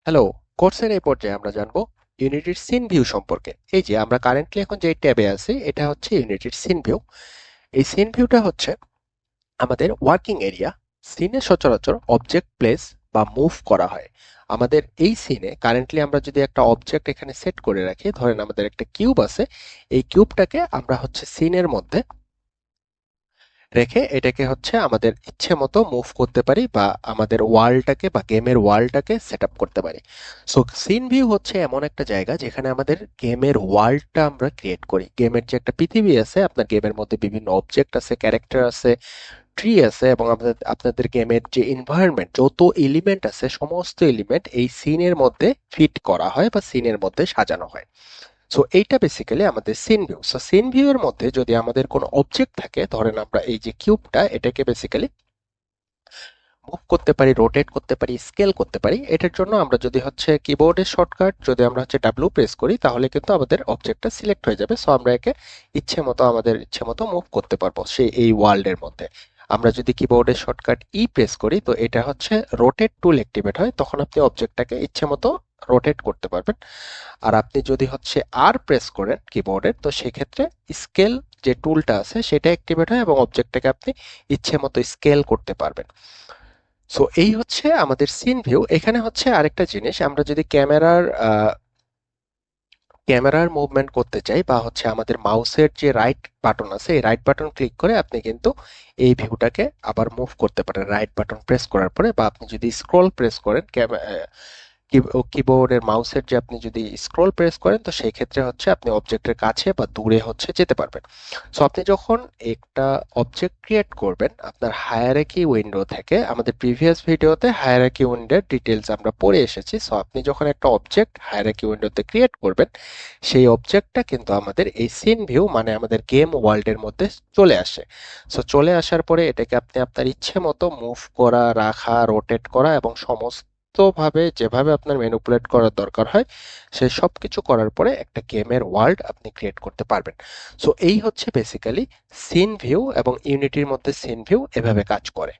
Hello, কোর্সের এই পর্যায়ে আমরা জানবো ইউনিটির সিন ভিউ সম্পর্কে। এই যে আমরা কারেন্টলি এখন যে ট্যাবে আছি এটা হচ্ছে ইউনিটির সিন ভিউ। এই সিন ভিউটা হচ্ছে আমাদের ওয়ার্কিং এরিয়া। সিনে সচরাচর অবজেক্ট প্লেস বা মুভ করা হয়। আমাদের এই সিনে কারেন্টলি আমরা যদি একটা অবজেক্ট এখানে সেট করে রাখি, ধরেন আমাদের একটা কিউব আছে, এই কিউবটাকে আমরা হচ্ছে সিনের মধ্যে রেখে এটাকে হচ্ছে আমাদের ইচ্ছে মতো মুভ করতে পারি বা আমাদের ওয়ালটাকে বা গেমের ওয়ালটাকে সেট আপ করতে পারি। সো সিন ভিউ হচ্ছে এমন একটা জায়গা যেখানে আমাদের গেমের ওয়ার্ল্ডটা আমরা ক্রিয়েট করি। গেমের যে একটা পৃথিবী আছে, আপনার গেমের মধ্যে বিভিন্ন অবজেক্ট আছে, ক্যারেক্টার আছে, ট্রি আছে, এবং আপনাদের গেমের যে এনভায়রনমেন্ট, যত এলিমেন্ট আছে সমস্ত এলিমেন্ট এই সিনের মধ্যে ফিট করা হয় বা সিনের মধ্যে সাজানো হয়। সো এইটা বেসিক্যালি আমাদের scene view. So scene view এর মধ্যে যদি আমাদের কোনো অবজেক্ট থাকে, ধরেন আমরা এই যে কিউবটা, এটাকে বেসিক্যালি মুভ করতে পারি, রোটেট করতে পারি, স্কেল করতে পারি। এটার জন্য আমরা যদি হচ্ছে কিবোর্ডের শর্টকাট যদি আমরা হচ্ছে ডাব্লিউ প্রেস করি তাহলে কিন্তু আমাদের অবজেক্টটা সিলেক্ট হয়ে যাবে। সো আমরা একে ইচ্ছে মতো আমাদের ইচ্ছে মতো মুভ করতে পারবো সেই এই ওয়ার্ল্ডের মধ্যে। আমরা যদি কিবোর্ডের শর্টকাট ই প্রেস করি তো এটা হচ্ছে রোটেট টুল অ্যাক্টিভেট হয়, তখন আপনি অবজেক্টটাকে ইচ্ছে মতো রোটেট করতে পারবেন। আর আপনি যদি হচ্ছে আর প্রেস করেন কিবোর্ডের তো সেক্ষেত্রে স্কেল যে টুলটা আছে সেটা অ্যাক্টিভেট হয় এবং অবজেক্টটাকে আপনি ইচ্ছে মতো স্কেল করতে পারবেন। সো এই হচ্ছে আমাদের সিন ভিউ। এখানে হচ্ছে আরেকটা জিনিস, আমরা যদি ক্যামেরার মুভমেন্ট করতে চাই বা হচ্ছে আমাদের মাউসের যে রাইট বাটন আছে এই রাইট বাটন ক্লিক করে আপনি কিন্তু এই ভিউটাকে আবার মুভ করতে পারেন রাইট বাটন প্রেস করার পরে, বা আপনি যদি স্ক্রল প্রেস করেন কিবোর্ডের মাউসের যে আপনি যদি স্ক্রল প্রেস করেন তো সেই ক্ষেত্রে হচ্ছে আপনি অবজেক্টের কাছে বা দূরে হচ্ছে যেতে পারবেন। সো আপনি যখন একটা অবজেক্ট ক্রিয়েট করবেন আপনার হায়ারার্কি উইন্ডো থেকে, আমাদের প্রিভিয়াস ভিডিওতে হায়ারার্কি উইন্ডোর ডিটেলস আমরা পড়ে এসেছি। সো আপনি যখন একটা অবজেক্ট হায়ারার্কি উইন্ডোতে ক্রিয়েট করবেন সেই অবজেক্টটা কিন্তু আমাদের এই সিন ভিউ মানে আমাদের গেম ওয়ার্ল্ডের মধ্যে চলে আসে। সো চলে আসার পরে এটাকে আপনি আপনার ইচ্ছে মতো মুভ করা, রাখা, রোটেট করা এবং সমস্ত ভাবে যেভাবে আপনার ম্যানিপুলেট করার দরকার হয় সেই সব কিছু করার পরে একটা গেমের ওয়ার্ল্ড আপনি ক্রিয়েট করতে পারবেন। সো এই হচ্ছে বেসিক্যালি সিন ভিউ, এবং ইউনিটির মধ্যে সিন ভিউ এভাবে কাজ করে।